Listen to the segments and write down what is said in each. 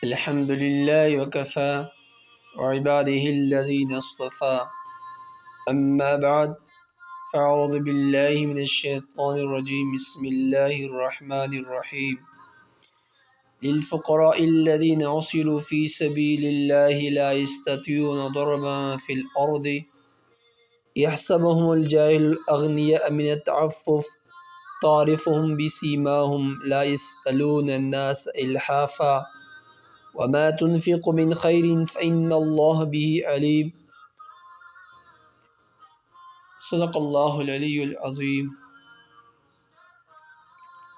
الحمد لله وكفى وعباده الذين اصطفى أما بعد فأعوذ بالله من الشيطان الرجيم بسم الله الرحمن الرحيم للفقراء الذين عصروا في سبيل الله لا يستطيعون ضربا في الأرض يحسبهم الجاهل الأغنياء من التعفف تعرفهم بسيماهم لا يسألون الناس إلحافا وما تنفق من خير فإن الله به عليم صدق الله العلي العظيم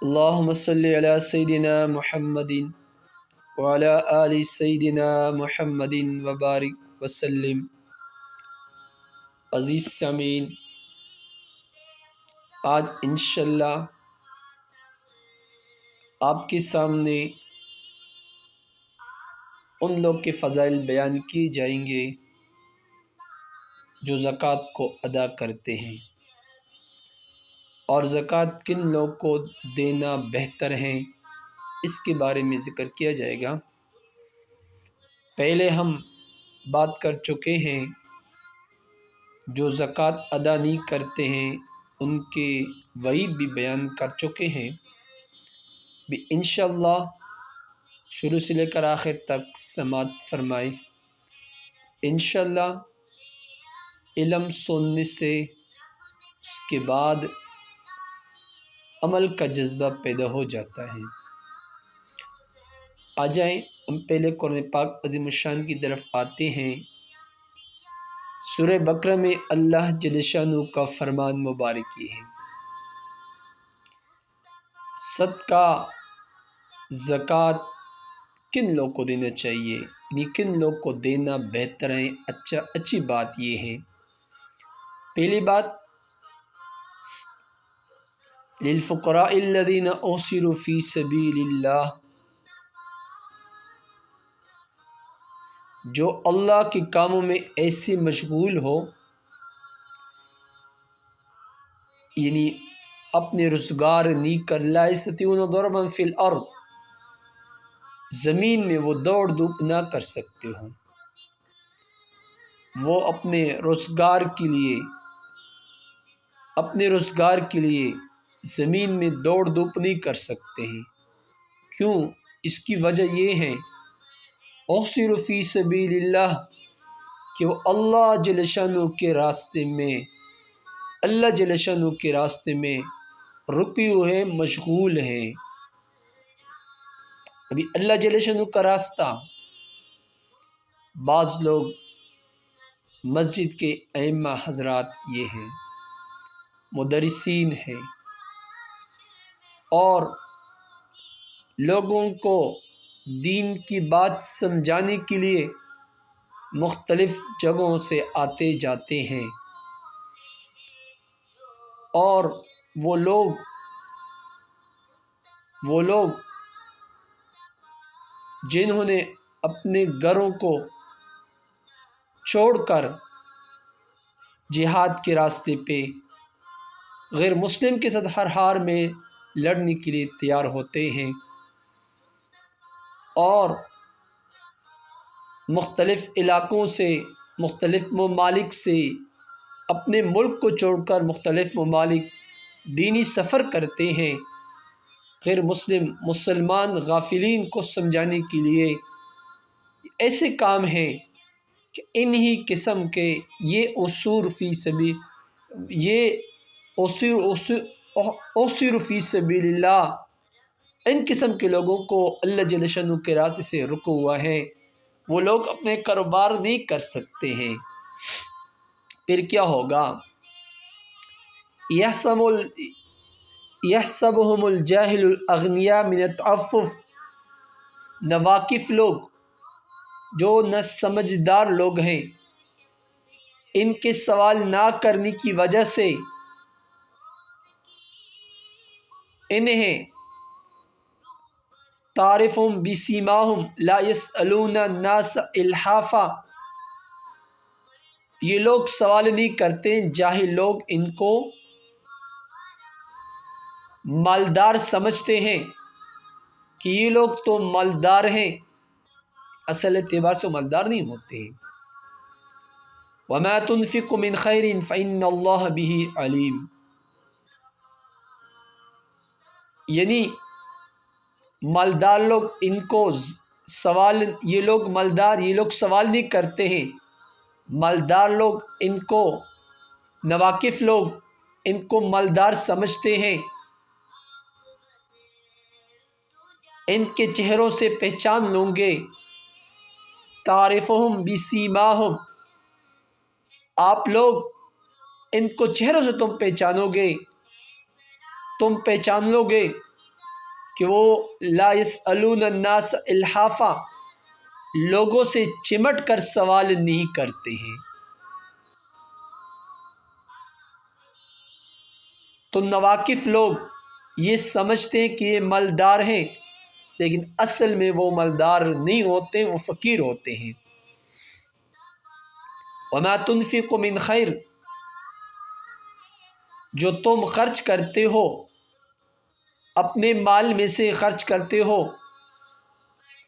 اللهم صل على سيدنا محمد وعلى آل سيدنا محمد وبارك وسلم۔ عزیز سامعین، آج انشاءاللہ آپ کے سامنے ان لوگ کے فضائل بیان کیے جائیں گے جو زکوٰۃ کو ادا کرتے ہیں، اور زکوٰۃ کن لوگ کو دینا بہتر ہے اس کے بارے میں ذکر کیا جائے گا۔ پہلے ہم بات کر چکے ہیں جو زکوٰۃ ادا نہیں کرتے ہیں ان کے وعید بھی بیان کر چکے ہیں۔ بھی انشاءاللہ شروع سے لے کر آخر تک سماعت فرمائے۔ انشاءاللہ علم سننے سے اس کے بعد عمل کا جذبہ پیدا ہو جاتا ہے۔ آ جائیں ہم پہلے قرآن پاک عظیم الشان کی طرف آتے ہیں۔ سورہ بقرہ میں اللہ جل شانہ کا فرمان مبارک یہ ہے، صدقہ زکوٰۃ کن لوگ کو دینا چاہیے، یعنی کن لوگ کو دینا بہتر ہے، اچھی بات یہ ہے۔ پہلی بات، للفقراء الذین احصروا فی سبیل اللہ، جو اللہ کے کاموں میں ایسے مشغول ہو، یعنی اپنے روزگار نہیں کر، لا یستطیعون ضربا فی الارض، زمین میں وہ دوڑ دھوپ نہ کر سکتے ہوں، وہ اپنے روزگار کے لیے زمین میں دوڑ دھوپ نہیں کر سکتے ہیں۔ کیوں؟ اس کی وجہ یہ ہے، احصروا فی سبیل اللہ، کہ وہ اللہ جل شانہ کے راستے میں رکے ہوئے ہیں، مشغول ہیں۔ ابھی اللہ جل شانہ کا راستہ، بعض لوگ مسجد کے ائمہ حضرات یہ ہیں، مدرسین ہیں، اور لوگوں کو دین کی بات سمجھانے کے لیے مختلف جگہوں سے آتے جاتے ہیں، اور وہ لوگ جنہوں نے اپنے گھروں کو چھوڑ کر جہاد کے راستے پہ غیر مسلم کے ساتھ ہر حال میں لڑنے کے لیے تیار ہوتے ہیں، اور مختلف علاقوں سے، مختلف ممالک سے اپنے ملک کو چھوڑ کر مختلف ممالک دینی سفر کرتے ہیں، غیر مسلمان غافلین کو سمجھانے کے لیے۔ ایسے کام ہیں کہ انہی قسم کے یہ احصر فی سبیل اللہ، ان قسم کے لوگوں کو اللہ جل شانہ کے راستے سے رکا ہوا ہے، وہ لوگ اپنے کاروبار نہیں کر سکتے ہیں۔ پھر کیا ہوگا؟ یحسبهم الجاہل الاغنیاء من التعفف، ناواقف لوگ، جو نہ سمجھدار لوگ ہیں، ان کے سوال نہ کرنے کی وجہ سے انہیں تعرفهم بسیماہم لا یسألون الناس الحافا، یہ لوگ سوال نہیں کرتے، جاہل لوگ ان کو مالدار سمجھتے ہیں کہ یہ لوگ تو مالدار ہیں، اصل اعتبار سے مالدار نہیں ہوتے ہیں۔ وَمَا تُنْفِقُ مِنْ خَيْرٍ فَإِنَّ اللَّهَ بِهِ عَلِيمٌ، یعنی مالدار لوگ ان کو سوال، یہ لوگ مالدار، یہ لوگ سوال نہیں کرتے ہیں، مالدار لوگ ان کو، نواقف لوگ ان کو مالدار سمجھتے ہیں، ان کے چہروں سے پہچان لوں گے، تعرفہم بسیماہم، آپ لوگ ان کو چہروں سے تم پہچانو گے، تم پہچان لو گے کہ وہ لا یسألون الناس الحافا، لوگوں سے چمٹ کر سوال نہیں کرتے ہیں۔ تو نواقف لوگ یہ سمجھتے ہیں کہ یہ مالدار ہیں، لیکن اصل میں وہ مالدار نہیں ہوتے، وہ فقیر ہوتے ہیں۔ وَمَا تُنْفِقُ مِنْ خَيْرٍ، جو تم خرچ کرتے ہو، اپنے مال میں سے خرچ کرتے ہو،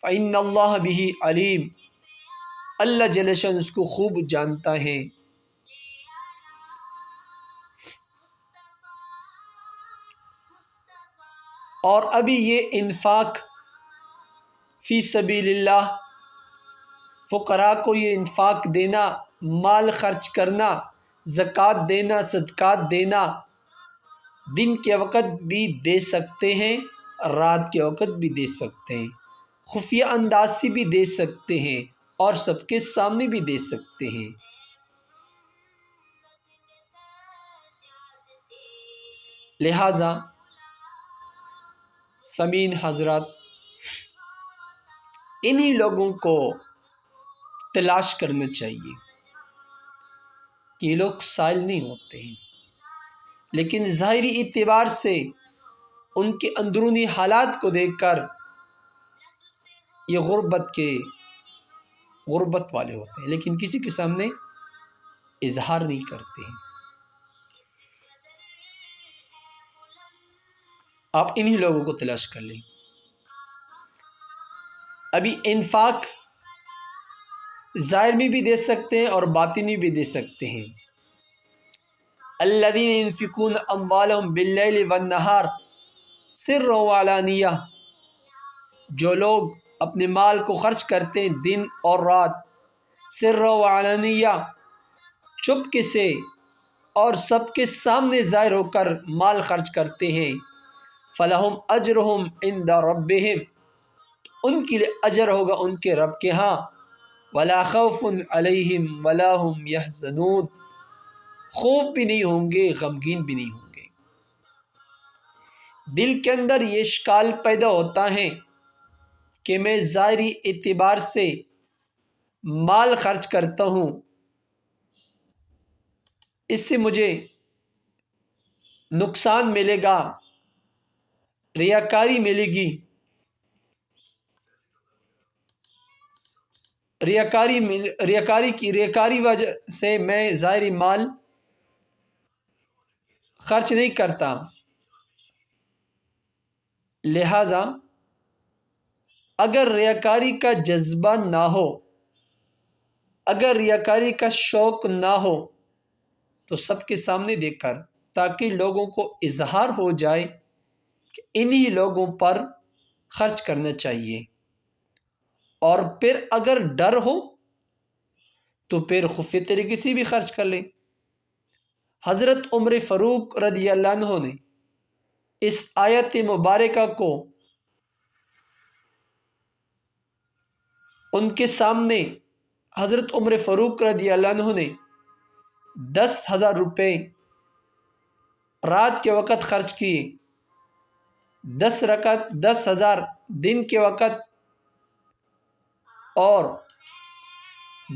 فَإِنَّ اللَّهَ بِهِ عَلِيمٌ، اللہ جل شانہ اس کو خوب جانتا ہے۔ اور ابھی یہ انفاق فی سبیل اللہ، فقراء کو یہ انفاق دینا، مال خرچ کرنا، زکوٰۃ دینا، صدقات دینا، دن کے وقت بھی دے سکتے ہیں، رات کے وقت بھی دے سکتے ہیں، خفیہ انداز سے بھی دے سکتے ہیں، اور سب کے سامنے بھی دے سکتے ہیں۔ لہٰذا سامعین حضرات، انہی لوگوں کو تلاش کرنا چاہیے کہ یہ لوگ سائل نہیں ہوتے ہیں، لیکن ظاہری اعتبار سے ان کے اندرونی حالات کو دیکھ کر یہ غربت والے ہوتے ہیں، لیکن کسی کے سامنے اظہار نہیں کرتے ہیں۔ آپ انہی لوگوں کو تلاش کر لیں۔ ابھی انفاق ظاہر میں بھی دے سکتے ہیں اور باطنی بھی دے سکتے ہیں۔ الذین ينفقون اموالهم باللیل والنہار سرا وعلانیہ، جو لوگ اپنے مال کو خرچ کرتے ہیں دن اور رات، سرا وعلانیہ، چپکے سے اور سب کے سامنے ظاہر ہو کر مال خرچ کرتے ہیں، فلہم اجرہم عند ربہم، ان کے لیے اجر ہوگا ان کے رب کے ہاں، ولا خوف علیہم ولا هم یحزنون، خوف بھی نہیں ہوں گے، غمگین بھی نہیں ہوں گے۔ دل کے اندر یہ اشکال پیدا ہوتا ہے کہ میں ظاہری اعتبار سے مال خرچ کرتا ہوں، اس سے مجھے نقصان ملے گا، ریاکاری ملے گی، ریاکاری وجہ سے میں ظاہری مال خرچ نہیں کرتا۔ لہٰذا اگر ریاکاری کا جذبہ نہ ہو، اگر ریاکاری کا شوق نہ ہو، تو سب کے سامنے دیکھ کر، تاکہ لوگوں کو اظہار ہو جائے کہ انہی لوگوں پر خرچ کرنا چاہیے، اور پھر اگر ڈر ہو تو پھر خفیہ طریقے سے بھی خرچ کر لیں۔ حضرت عمر فاروق رضی اللہ عنہ نے اس آیت مبارکہ کو ان کے سامنے، حضرت عمر فاروق رضی اللہ عنہ نے 10,000 روپے رات کے وقت خرچ کیے، 10,000 دن کے وقت، اور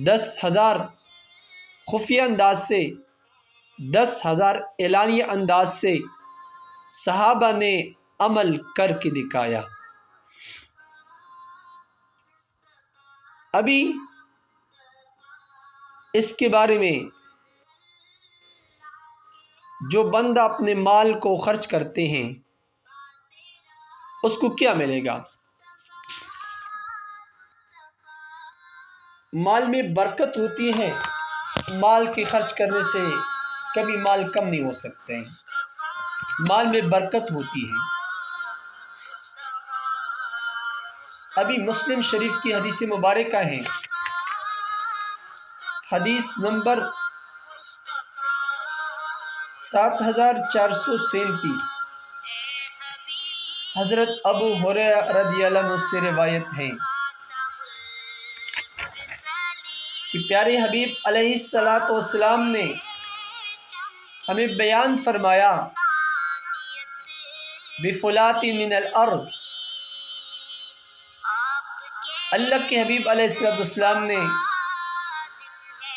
10,000 خفیہ انداز سے، 10,000 اعلانیہ انداز سے صحابہ نے عمل کر کے دکھایا۔ ابھی اس کے بارے میں جو بندہ اپنے مال کو خرچ کرتے ہیں اس کو کیا ملے گا؟ مال میں برکت ہوتی ہے، مال کے خرچ کرنے سے کبھی مال کم نہیں ہو سکتے ہیں، مال میں برکت ہوتی ہے۔ ابھی مسلم شریف کی حدیث مبارکہ ہیں، حدیث نمبر 7437، حضرت ابو ہریرہ رضی اللہ عنہ سے روایت ہے کہ پیارے حبیب علیہ الصلوۃ والسلام نے ہمیں بیان فرمایا، بفلات من الارض، اللہ کے حبیب علیہ الصلوۃ والسلام نے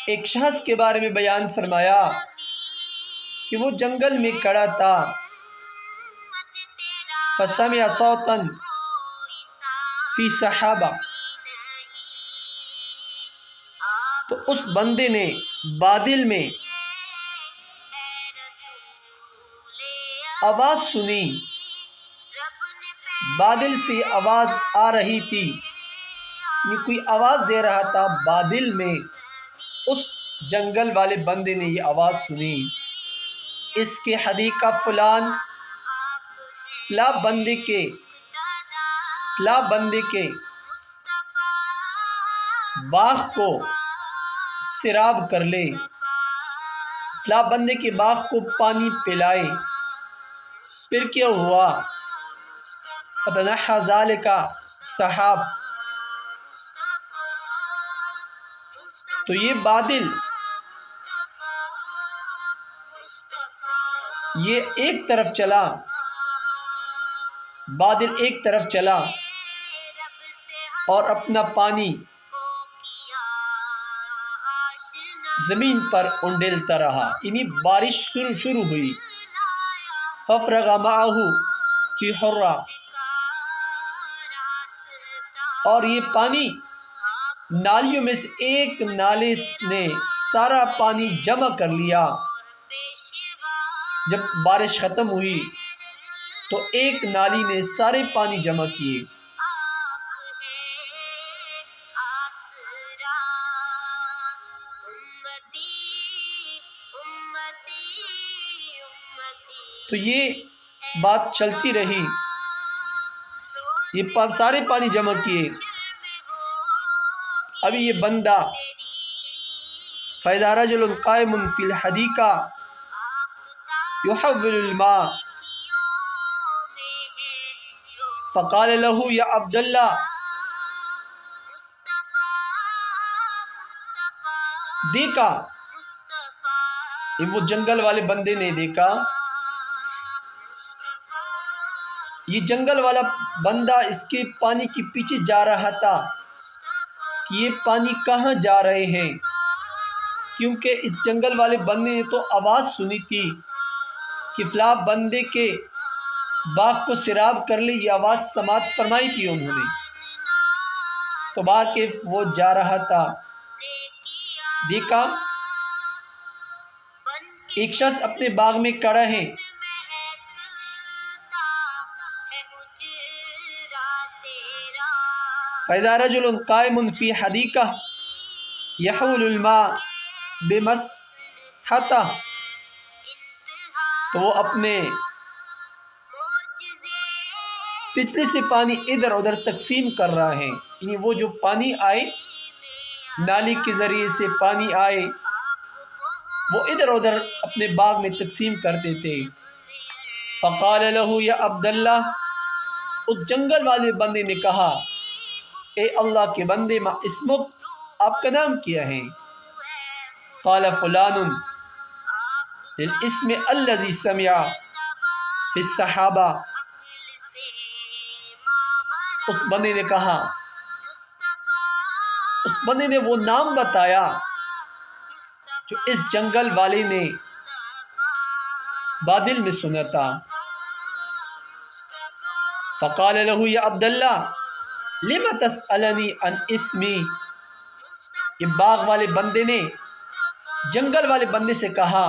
ایک شخص کے بارے میں بیان فرمایا کہ وہ جنگل میں کھڑا تھا، فسمع صوتا فی صحابہ، تو اس بندے نے بادل میں آواز سنی، بادل سے آواز آ رہی تھی، یہ کوئی آواز دے رہا تھا بادل میں، اس جنگل والے بندے نے یہ آواز سنی، اس کے حدیقہ فلاں بندے کے باغ کو سیراب کر لے، فلاں بندے کے باغ کو پانی پلائے۔ پھر کیا ہوا؟ فتنحى ذلك سحاب، تو یہ بادل یہ ایک طرف چلا، بادل ایک طرف چلا اور اپنا پانی زمین پر انڈیلتا رہا، یعنی بارش شروع ہوئی۔ ففرغ معه فی حرہ، اور یہ پانی نالیوں میں سے ایک نالے نے سارا پانی جمع کر لیا۔ جب بارش ختم ہوئی تو ایک نالی نے سارے پانی جمع کیے۔ تو یہ بات چلتی رہی، یہ سارے پانی جمع کیے۔ ابھی یہ بندہ فَإِذَا رَجُلٌ قَائِمٌ فِي الْحَدِيقَةِ يُحَوِّلُ الْمَاءَ فَقَالَ لَهُ يَا عَبْدَ اللَّهِ، دیکھا وہ جنگل والے بندے نے دیکھا، یہ جنگل والا بندہ اس کے پانی کے پیچھے جا رہا تھا کہ یہ پانی کہاں جا رہے ہیں، کیونکہ اس جنگل والے بندے نے تو آواز سنی تھی کہ فلاں بندے کے باغ کو سیراب کر لے، یہ آواز سماعت فرمائی تھی انہوں نے، تو باہر کے وہ جا رہا تھا، دیکھا ایک شخص اپنے باغ میں کھڑا ہے، فَإِذَا رَجُلٌ قَائِمٌ فِي حَدِيقَةٍ يَحْوِلُ الْمَاءَ بِمَسْحَتِهِ، تو وہ اپنے پچھلے سے پانی ادھر ادھر تقسیم کر رہا ہے، یعنی وہ جو پانی آئے نالی کے ذریعے سے پانی آئے وہ ادھر ادھر اپنے باغ میں تقسیم کرتے تھے۔ فقال له یا عبد اللہ، اس جنگل والے بندے نے کہا اے اللہ کے بندے، ما اسمک، آپ کا نام کیا ہے؟ قال فلان للاسم الذي سمع فی الصحابہ، اس بندے نے کہا، اس بندے نے وہ نام بتایا جو اس جنگل والے نے بادل میں سنا تھا۔ فقال له یا عبد اللہ لم تسألنی عن اسمی، یہ باغ والے بندے نے جنگل والے بندے سے کہا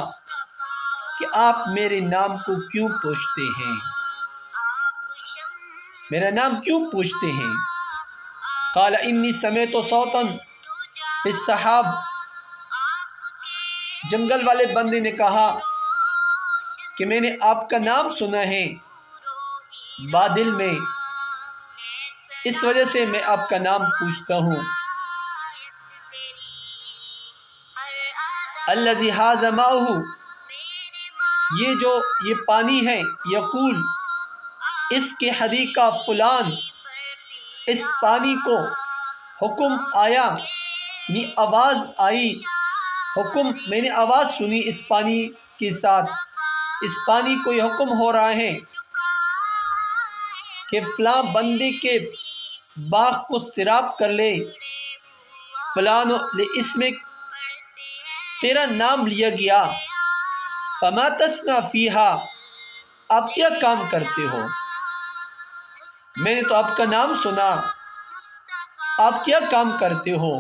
کہ آپ میرے نام کو کیوں پوچھتے ہیں، میرا نام کیوں پوچھتے ہیں؟ قال انی سمعت صوتا پھر صحاب جنگل والے بندے نے کہا کہ میں نے آپ کا نام سنا ہے بادل میں، اس وجہ سے میں آپ کا نام پوچھتا ہوں۔ الذی ھاذ ماؤہ، یہ پانی ہے، یقول اس کے حدیقہ فلان، اس پانی کو حکم آیا، یعنی آواز آئی، حکم میں نے آواز سنی اس پانی کے ساتھ، اس پانی کو یہ حکم ہو رہا ہے کہ فلاں بندے کے باغ کو سیراب کر لے، فلاں اس میں تیرا نام لیا گیا، فما تصنع فیہا، آپ کیا کام کرتے ہو؟ میں نے تو آپ کا نام سنا، آپ کیا کام کرتے ہو؟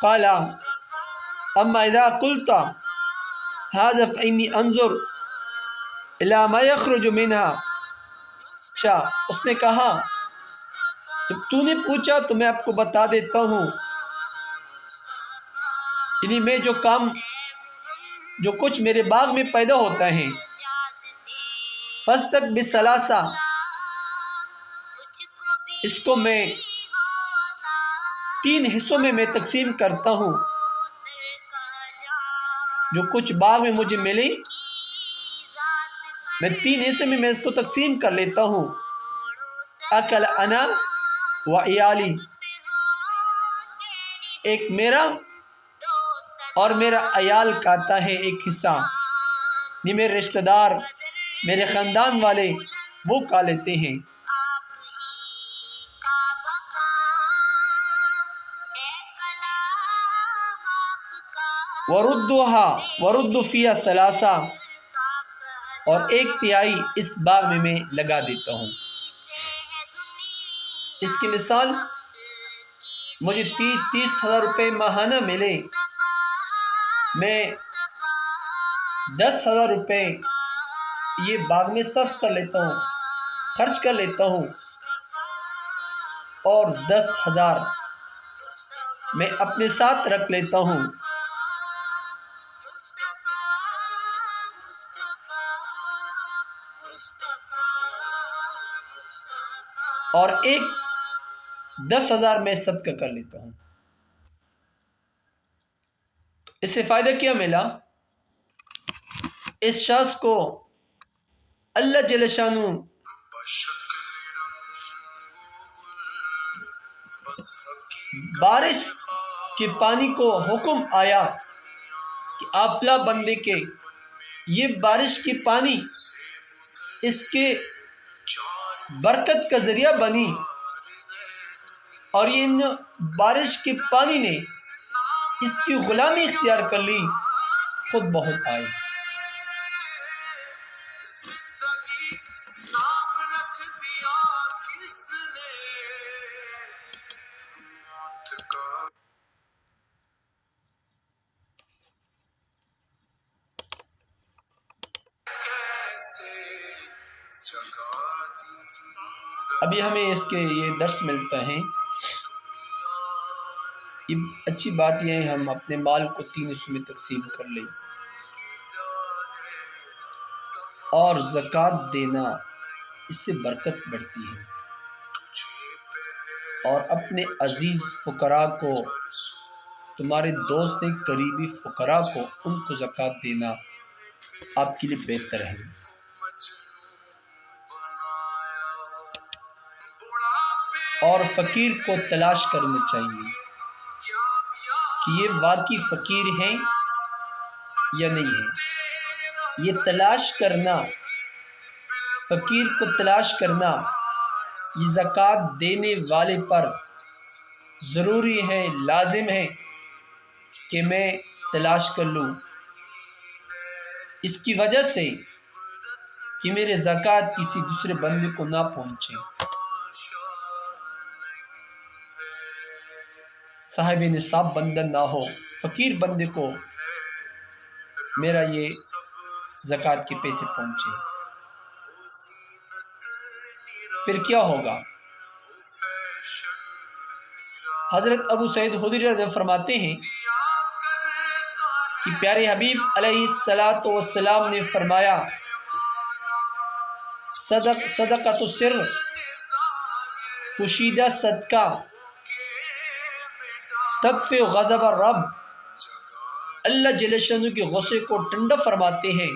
قال اما اذا قلت هذا فإني انظر الى ما يخرج منها، اچھا اس نے کہا جب تو نے پوچھا تو میں آپ کو بتا دیتا ہوں، یعنی میں جو کچھ میرے باغ میں پیدا ہوتا ہے، فاستق بالثلاثہ، اس کو میں 3 حصوں میں تقسیم کرتا ہوں، جو کچھ باغ میں مجھے ملے میں 3 حصے میں اس کو تقسیم کر لیتا ہوں، اکل انا و عیالی، ایک میرا اور میرا عیال کھاتا ہے ایک حصہ، نہیں میرے رشتہ دار میرے خاندان والے وہ کھا لیتے ہیں۔ وَرُدُّ فِيهَا ثَلَاثَہ، اور 1/3 اس باغ میں لگا دیتا ہوں۔ اس کی مثال مجھے 30,000 روپے ماہانہ ملے، میں 10,000 روپے یہ باغ میں صرف کر لیتا ہوں، خرچ کر لیتا ہوں، اور 10,000 میں اپنے ساتھ رکھ لیتا ہوں، اور 10,000 میں صدقہ کر لیتا ہوں۔ اس سے فائدہ کیا ملا؟ اس شخص کو اللہ جل شانہ بارش کے پانی کو حکم آیا کہ آپ فلاں بندے کے یہ بارش کی پانی اس کے برکت کا ذریعہ بنی، اور ان بارش کے پانی نے اس کی غلامی اختیار کر لی، خود بہت آئی۔ ابھی ہمیں اس کے یہ درس ملتا ہے، یہ اچھی بات یہ ہے ہم اپنے مال کو 3 حصوں میں تقسیم کر لیں، اور زکوٰۃ دینا اس سے برکت بڑھتی ہے، اور اپنے عزیز فقراء کو، تمہارے دوست قریبی فقراء کو، ان کو زکوٰۃ دینا آپ کے لیے بہتر ہے۔ اور فقیر کو تلاش کرنا چاہیے کہ یہ واقعی فقیر ہیں یا نہیں ہے، یہ تلاش کرنا، فقیر کو تلاش کرنا، یہ زکوٰۃ دینے والے پر ضروری ہے، لازم ہے کہ میں تلاش کر لوں، اس کی وجہ سے کہ میرے زکوٰۃ کسی دوسرے بندے کو نہ پہنچے، صاحب نصاب بندہ نہ ہو، فقیر بندے کو میرا یہ زکوٰۃ کے پیسے پہنچے۔ پھر کیا ہوگا؟ حضرت ابو سعید خدری رضی اللہ عنہ فرماتے ہیں کہ پیارے حبیب علیہ الصلاۃ والسلام نے فرمایا صدقۃ السر، پوشیدہ صدقہ، تطفئ غضب الرب، اللہ جل شانہ کے غصے کو ٹھنڈا فرماتے ہیں،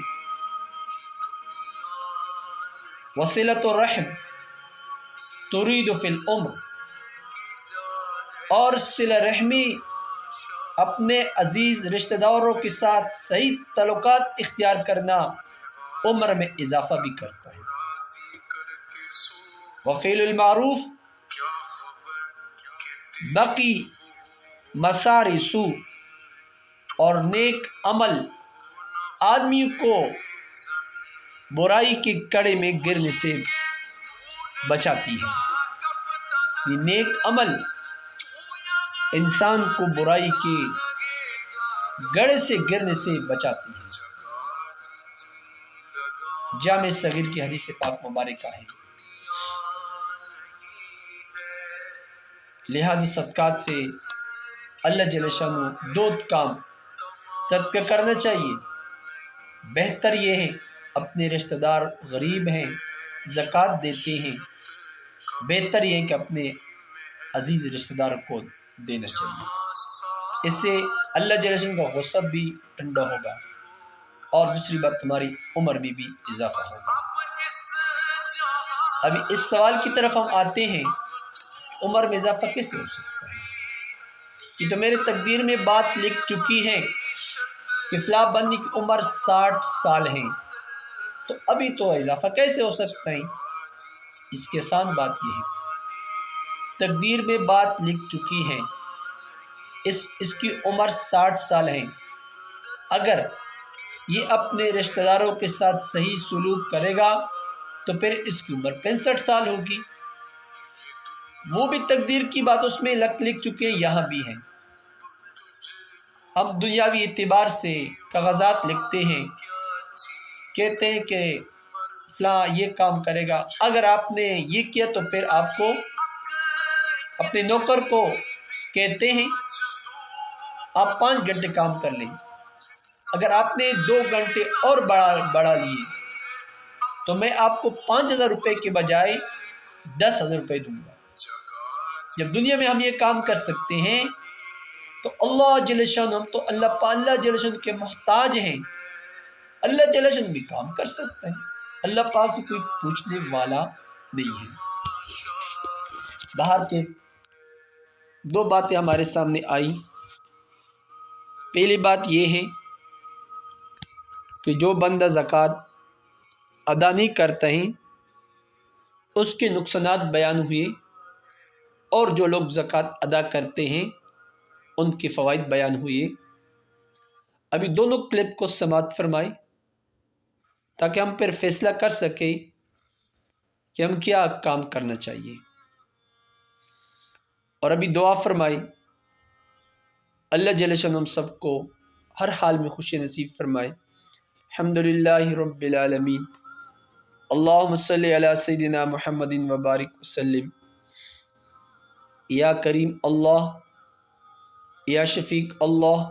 وصلۃ الرحم ترید فی العمر، اور صلہ رحمی اپنے عزیز رشتہ داروں کے ساتھ صحیح تعلقات اختیار کرنا عمر میں اضافہ بھی کرتا ہے، وفعل المعروف بقی مساری سو، اور نیک عمل آدمی کو برائی کے کڑے میں گرنے سے بچاتی ہے۔ یہ نیک عمل انسان کو برائی کے گڑھے سے گرنے سے بچاتی ہے۔ جامع صغیر کی حدیث پاک مبارکہ ہے۔ لہذا صدقات سے اللہ جل شانہ دو کام صدقہ کرنا چاہیے۔ بہتر یہ ہے اپنے رشتہ دار غریب ہیں زکوٰۃ دیتے ہیں، بہتر یہ ہے کہ اپنے عزیز رشتہ دار کو دینا چاہیے، اس سے اللہ جل شانہ کا غصہ بھی ٹھنڈا ہوگا، اور دوسری بات تمہاری عمر میں بھی اضافہ ہوگا۔ ابھی اس سوال کی طرف ہم آتے ہیں، عمر میں اضافہ کیسے ہو سکتا ہے؟ یہ تو میرے تقدیر میں بات لکھ چکی ہے کہ فلاں بندی کی عمر 60 سال ہے، تو ابھی تو اضافہ کیسے ہو سکتا ہے؟ اس کے آسان بات یہ ہے، تقدیر میں بات لکھ چکی ہے، اس کی عمر 60 سال ہے، اگر یہ اپنے رشتہ داروں کے ساتھ صحیح سلوک کرے گا تو پھر اس کی عمر 65 سال ہوگی۔ وہ بھی تقدیر کی بات اس میں لکھ چکے ہیں، یہاں بھی ہیں۔ ہم دنیاوی اعتبار سے کاغذات لکھتے ہیں، کہتے ہیں کہ فلاں یہ کام کرے گا، اگر آپ نے یہ کیا تو پھر آپ کو اپنے نوکر کو کہتے ہیں آپ 5 گھنٹے کام کر لیں، اگر آپ نے 2 گھنٹے اور بڑھا لیے تو میں آپ کو 5,000 روپے کے بجائے 10,000 روپے دوں گا۔ جب دنیا میں ہم یہ کام کر سکتے ہیں تو اللہ جل شانہ، ہم تو اللہ جل شانہ کے محتاج ہیں، اللہ جل شانہ بھی کام کر سکتا ہے، اللہ پاک سے کوئی پوچھنے والا نہیں ہے۔ باہر کے 2 باتیں ہمارے سامنے آئی۔ پہلی بات یہ ہے کہ جو بندہ زکوٰۃ ادا نہیں کرتا ہے اس کے نقصانات بیان ہوئے، اور جو لوگ زکوٰۃ ادا کرتے ہیں ان کے فوائد بیان ہوئے۔ ابھی دونوں کلپ کو سماعت فرمائے تاکہ ہم پھر فیصلہ کر سکیں کہ ہم کیا کام کرنا چاہیے، اور ابھی دعا فرمائی اللہ جل شانہ ہم سب کو ہر حال میں خوشی نصیب فرمائے۔ الحمدللہ رب العالمین، اللہم صلی علی سیدنا محمد وبارک وسلم۔ یا کریم اللہ، یا شفیق اللہ،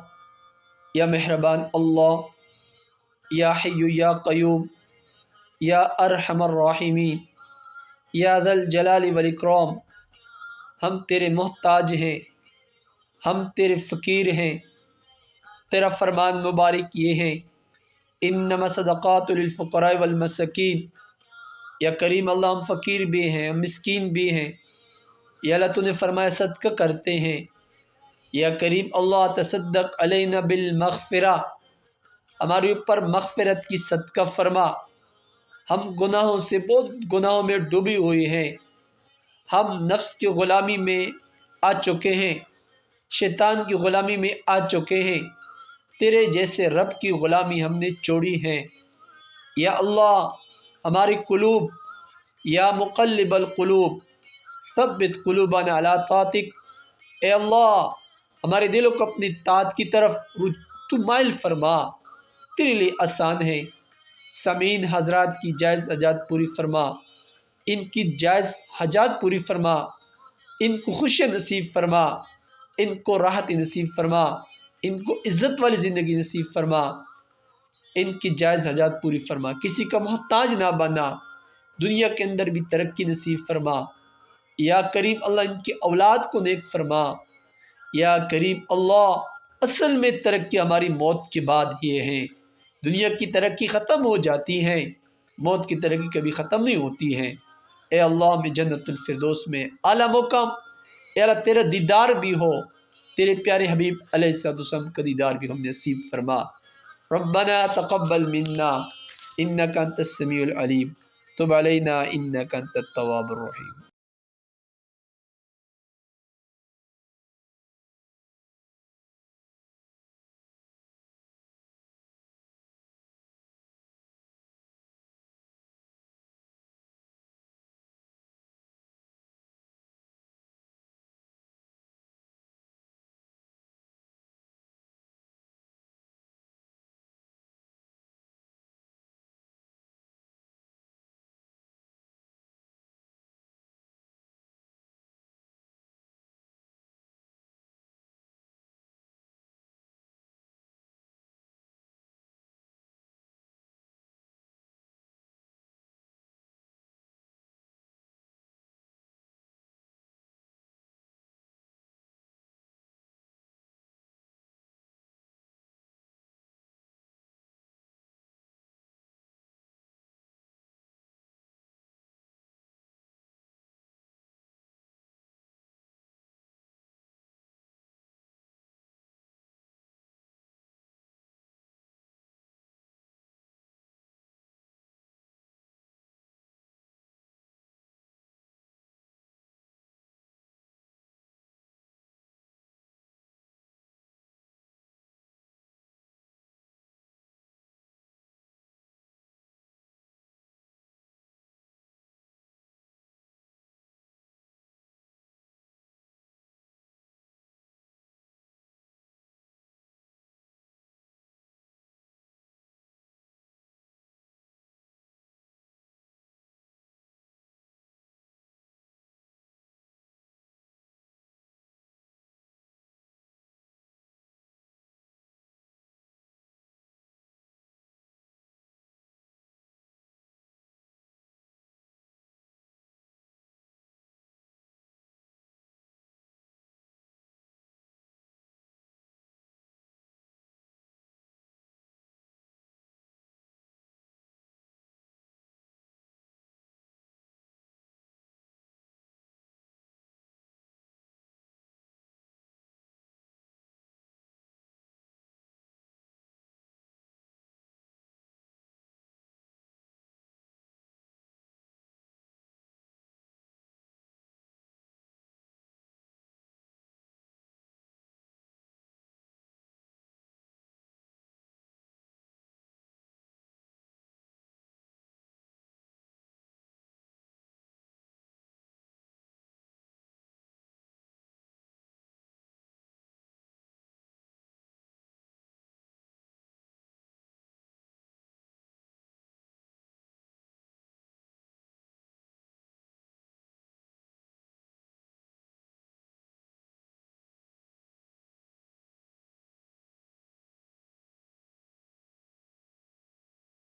یا مہربان اللہ، یا حی یا قیوم، یا ارحم الراحمین، یا ذا الجلال والاکرام، ہم تیرے محتاج ہیں، ہم تیرے فقیر ہیں۔ تیرا فرمان مبارک یہ ہے، انما صدقات للفقراء والمساکین، یا کریم اللہ ہم فقیر بھی ہیں، ہم مسکین بھی ہیں، یا اللہ تو نے فرمایا صدقہ کرتے ہیں، یا کریم اللہ تصدق علینا بالمغفرہ، ہمارے اوپر مغفرت کی صدقہ فرما، ہم گناہوں سے بہت گناہوں میں ڈوبی ہوئی ہیں، ہم نفس کی غلامی میں آ چکے ہیں، شیطان کی غلامی میں آ چکے ہیں، تیرے جیسے رب کی غلامی ہم نے چھوڑی ہے۔ یا اللہ ہماری قلوب، یا مقلب القلوب ثبت قلوبنا علی طاعتک، اے اللہ ہمارے دلوں کو اپنی طاعت کی طرف تو مائل فرما، تیرے لیے آسان ہے۔ سامعین حضرات کی جائز حاجات پوری فرما، ان کی جائز حاجات پوری فرما، ان کو خوشی نصیب فرما۔ ان کو راحت نصیب فرما، ان کو عزت والی زندگی نصیب فرما، ان کی جائز حاجات پوری فرما، کسی کا محتاج نہ بنا، دنیا کے اندر بھی ترقی نصیب فرما۔ یا کریم اللہ ان کی اولاد کو نیک فرما۔ یا کریم اللہ اصل میں ترقی ہماری موت کے بعد یہ ہے، دنیا کی ترقی ختم ہو جاتی ہے، موت کی ترقی کبھی ختم نہیں ہوتی ہے۔ اے اللہ ہمیں جنت الفردوس میں اعلیٰ مقام، اے اللہ تیرا دیدار بھی ہو، تیرے پیارے حبیب علیہ الصلوۃ والسلام کا دیدار بھی ہم نصیب فرما۔ ربنا تقبل منا انک انت السمیع العلیم، تب علینا انک انت التواب الرحیم۔